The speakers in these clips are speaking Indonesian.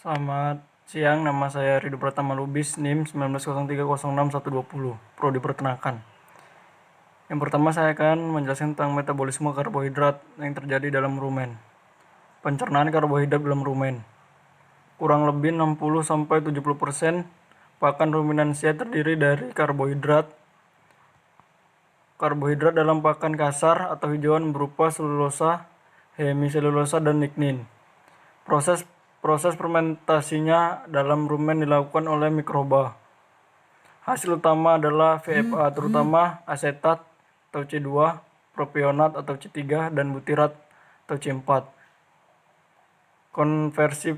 Selamat siang, nama saya Ridho Pratama Lubis, NIM 1903061120, Prodi Peternakan. Yang pertama saya akan menjelaskan tentang metabolisme karbohidrat yang terjadi dalam rumen. Pencernaan karbohidrat dalam rumen. Kurang lebih 60-70% pakan ruminansia terdiri dari karbohidrat. Karbohidrat dalam pakan kasar atau hijauan berupa selulosa, hemiselulosa, dan lignin. Proses fermentasinya dalam rumen dilakukan oleh mikroba. Hasil utama adalah VFA, terutama asetat atau C2, propionat atau C3, dan butirat atau C4. Konversi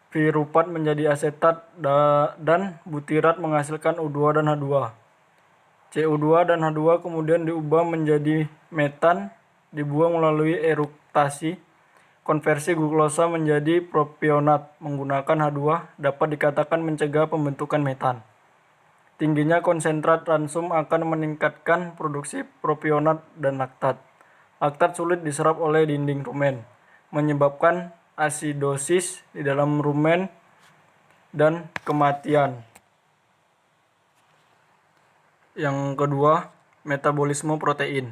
piruvat menjadi asetat dan butirat menghasilkan U2 dan H2. CO2 dan H2 kemudian diubah menjadi metan, dibuang melalui eruktasi. Konversi glukosa menjadi propionat menggunakan H2 dapat dikatakan mencegah pembentukan metan. Tingginya konsentrat ransum akan meningkatkan produksi propionat dan laktat. Laktat sulit diserap oleh dinding rumen, menyebabkan asidosis di dalam rumen dan kematian. Yang kedua, metabolisme protein.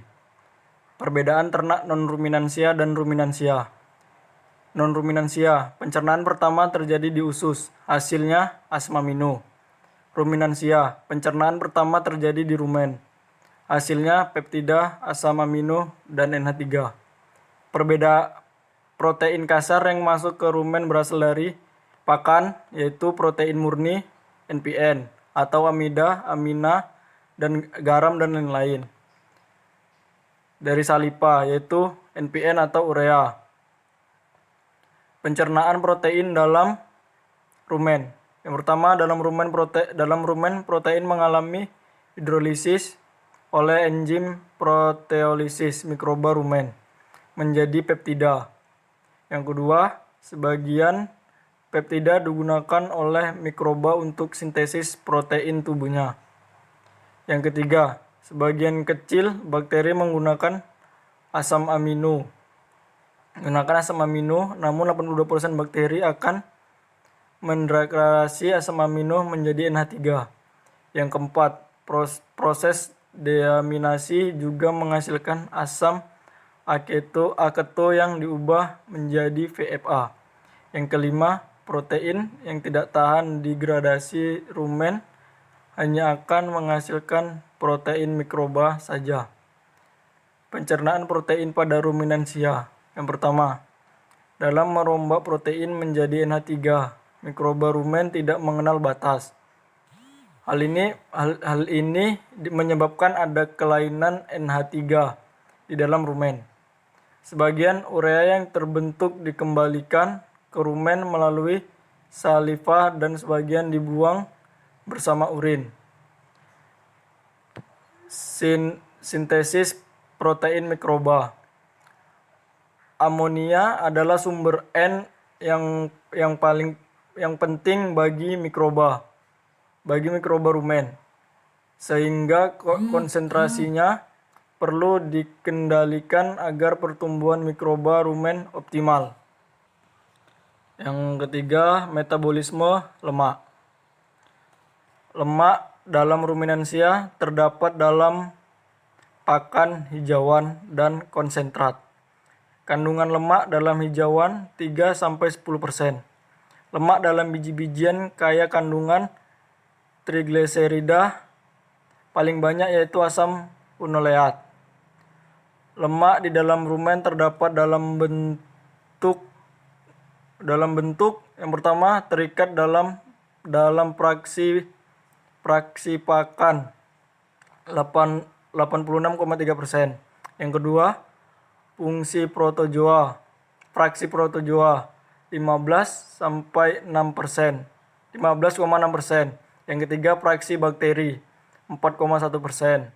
Perbedaan ternak non-ruminansia dan ruminansia. Non-ruminansia, pencernaan pertama terjadi di usus, hasilnya asam amino. Ruminansia, pencernaan pertama terjadi di rumen, hasilnya peptida, asam amino, dan NH3. Perbedaan protein kasar yang masuk ke rumen berasal dari pakan, yaitu protein murni, NPN, atau amida, amina, dan garam, dan lain-lain. Dari salipa, yaitu NPN atau urea. Pencernaan protein dalam rumen. Yang pertama, dalam rumen protein mengalami hidrolisis oleh enzim proteolisis mikroba rumen menjadi peptida. Yang kedua, sebagian peptida digunakan oleh mikroba untuk sintesis protein tubuhnya. Yang ketiga, sebagian kecil bakteri menggunakan asam amino. Namun 82% bakteri akan mendegradasi asam amino menjadi NH3. Yang keempat, proses deaminasi juga menghasilkan asam aketo yang diubah menjadi VFA. Yang kelima, protein yang tidak tahan degradasi rumen hanya akan menghasilkan protein mikroba saja. Pencernaan protein pada ruminansia. Yang pertama, dalam merombak protein menjadi NH3, mikroba rumen tidak mengenal batas. Hal ini menyebabkan ada kelainan NH3 di dalam rumen. Sebagian urea yang terbentuk dikembalikan ke rumen melalui saliva dan sebagian dibuang bersama urin. Sintesis protein mikroba. Amonia adalah sumber N yang penting bagi mikroba rumen, sehingga konsentrasinya perlu dikendalikan agar pertumbuhan mikroba rumen optimal. Yang ketiga, metabolisme lemak. Lemak dalam ruminansia terdapat dalam pakan hijauan dan konsentrat. Kandungan lemak dalam hijauan 3-10%. Lemak dalam biji-bijian kaya kandungan trigliserida paling banyak, yaitu asam unoleat. Lemak di dalam rumen terdapat dalam bentuk yang pertama terikat dalam fraksi pakan 86,3%. Yang kedua, fraksi protozoa 15,6%. Yang ketiga, fraksi bakteri 4,1%.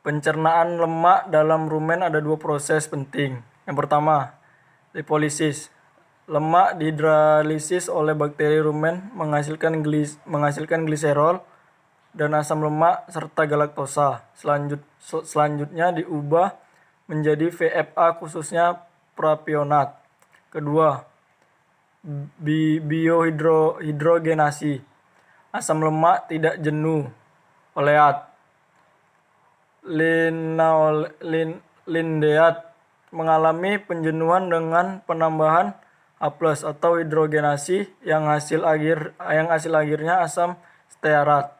Pencernaan lemak dalam rumen ada dua proses penting. Yang pertama, lipolisis. Lemak dihidralisis oleh bakteri rumen menghasilkan gliserol dan asam lemak serta galaktosa. Selanjutnya diubah menjadi VFA, khususnya propionat. Kedua, biohidrogenasi. Asam lemak tidak jenuh. Oleat. Lindeat mengalami penjenuhan dengan penambahan H+ atau hidrogenasi yang hasil akhirnya asam stearat.